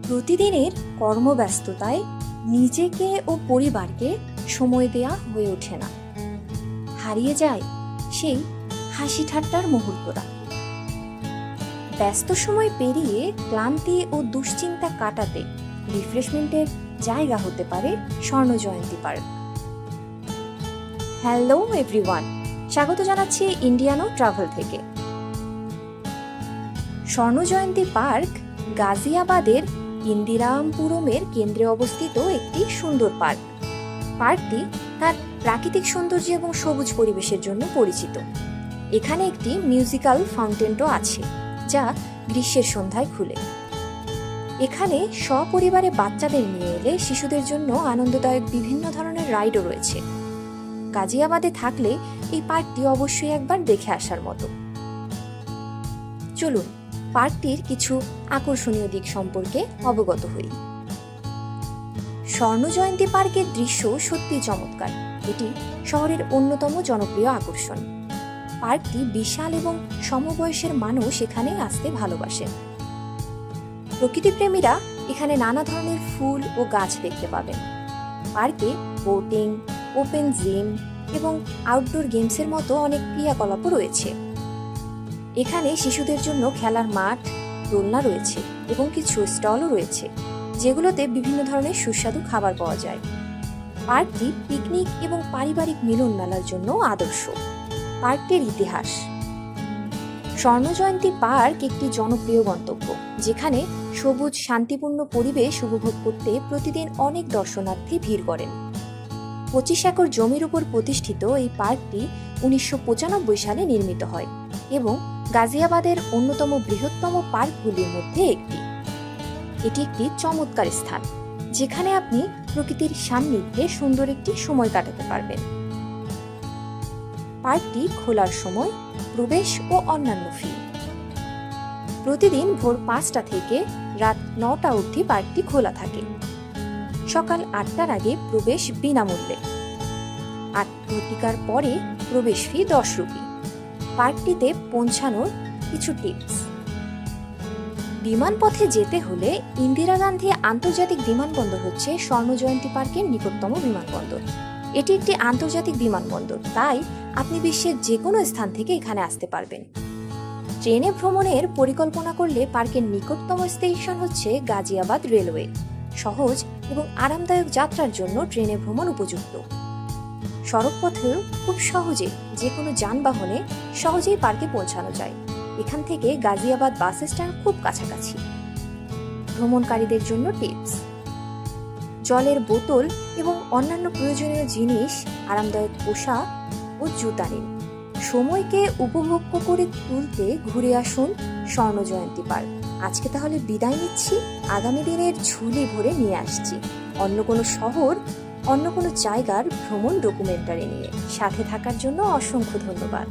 প্রতিদিনের কর্মব্যস্ততায় নিজেকে ও পরিবারকে সময় দেয়া হয়ে ওঠে না। হারিয়ে যায় সেই হাসি ঠাট্টার মুহূর্তটা। ব্যস্ত সময় পেরিয়ে ক্লান্তি ও দুশ্চিন্তা কাটাতে রিফ্রেশমেন্টের জায়গা হতে পারে স্বর্ণজয়ন্তী পার্ক। হ্যালো এভরিওয়ান, স্বাগত জানাচ্ছি ইন্ডিয়ানো ট্রাভেল থেকে। স্বর্ণজয়ন্তী পার্ক গাজিয়াবাদের ইন্দিরামপুরমের কেন্দ্রে অবস্থিত একটি সুন্দর পার্ক। পার্কটি তার প্রাকৃতিক সৌন্দর্য এবং সবুজ পরিবেশের জন্য পরিচিত। এখানে একটি মিউজিক্যাল ফাউন্টেনও আছে, যা গ্রীষ্মের সন্ধ্যায় খুলে। এখানে সপরিবারে বাচ্চাদের নিয়ে এলে শিশুদের জন্য আনন্দদায়ক বিভিন্ন ধরনের রাইডও রয়েছে। গাজিয়াবাদে থাকলে এই পার্কটি অবশ্যই একবার দেখে আসার মতো। চলুন পার্কটির কিছু আকর্ষণীয় দিক সম্পর্কে অবগত হই। স্বর্ণজয়ন্তী পার্কের দৃশ্য সত্যি চমৎকার। এটি শহরের অন্যতম জনপ্রিয় আকর্ষণ। পার্কটি বিশাল এবং সমবয়সের মানুষ এখানে আসতে ভালোবাসেন। প্রকৃতিপ্রেমীরা এখানে নানা ধরনের ফুল ও গাছ দেখতে পাবেন। পার্কে বোটিং, ওপেন জিম এবং আউটডোর গেমসের মতো অনেক ক্রিয়াকলাপও রয়েছে। এখানে শিশুদের জন্য খেলার মাঠ, দোলনা রয়েছে এবং কিছু স্টলও রয়েছে, যেগুলোতে বিভিন্ন ধরনের সুস্বাদু খাবার পাওয়া যায়। পার্কটি পিকনিক এবং পারিবারিক মিলন মেলার জন্য আদর্শ। পার্কটির ইতিহাস। স্বর্ণজয়ন্তী পার্ক একটি জনপ্রিয় গন্তব্য, যেখানে সবুজ শান্তিপূর্ণ পরিবেশ উপভোগ করতে প্রতিদিন অনেক দর্শনার্থী ভিড় করেন। 25 একর জমির উপর প্রতিষ্ঠিত এই পার্কটি 1995 সালে নির্মিত হয় এবং গাজিয়াবাদের অন্যতম বৃহত্তম পার্কগুলির মধ্যে একটি। এটি একটি চমৎকার স্থান, যেখানে আপনি প্রকৃতির সান্নিধ্যে সুন্দর একটি সময় কাটাতে পারবেন। পার্কটি খোলার সময়, প্রবেশ ও অন্যান্য ফি। প্রতিদিন ভোর 5টা থেকে রাত 9টা অবধি পার্কটি খোলা থাকে। সকাল 8টার আগে প্রবেশ বিনামূল্যে। 8 ঘটিকার পরে প্রবেশ ফি 10 রুপি। পার্কটিতে পৌঁছানোর কিছু টিপস। বিমানপথে যেতে হলে ইন্দিরা গান্ধী আন্তর্জাতিক বিমানবন্দর হচ্ছে স্বর্ণজয়ন্তী পার্কের নিকটতম বিমানবন্দর। এটি একটি আন্তর্জাতিক বিমানবন্দর, তাই আপনি বিশ্বের যে কোনো স্থান থেকে এখানে আসতে পারবেন। ট্রেনে ভ্রমণের পরিকল্পনা করলে পার্কের নিকটতম স্টেশন হচ্ছে গাজিয়াবাদ রেলওয়ে। সহজ এবং আরামদায়ক যাত্রার জন্য ট্রেনে ভ্রমণ উপযুক্ত। সড়কপথেও খুব সহজে যে কোনো যানবাহনে সহজেই পার্কে পৌঁছানো যায়। এখান থেকে গাজিয়াবাদ বাস স্ট্যান্ড খুব কাছাকাছি। ভ্রমণকারীদের জন্য টিপস। জলের বোতল এবং অন্যান্য প্রয়োজনীয় জিনিস, আরামদায়ক পোশাক ও জুতা নিন। সময়কে উপভোগ্য করে তুলতে ঘুরে আসুন স্বর্ণজয়ন্তী পার্ক। আজকে তাহলে বিদায় নিচ্ছি। আগামী দিনের ঝুলি ভরে নিয়ে আসছি অন্য কোনো শহর, অন্য কোনো জায়গার ভ্রমণ ডকুমেন্টারি নিয়ে। সাথে থাকার জন্য অসংখ্য ধন্যবাদ।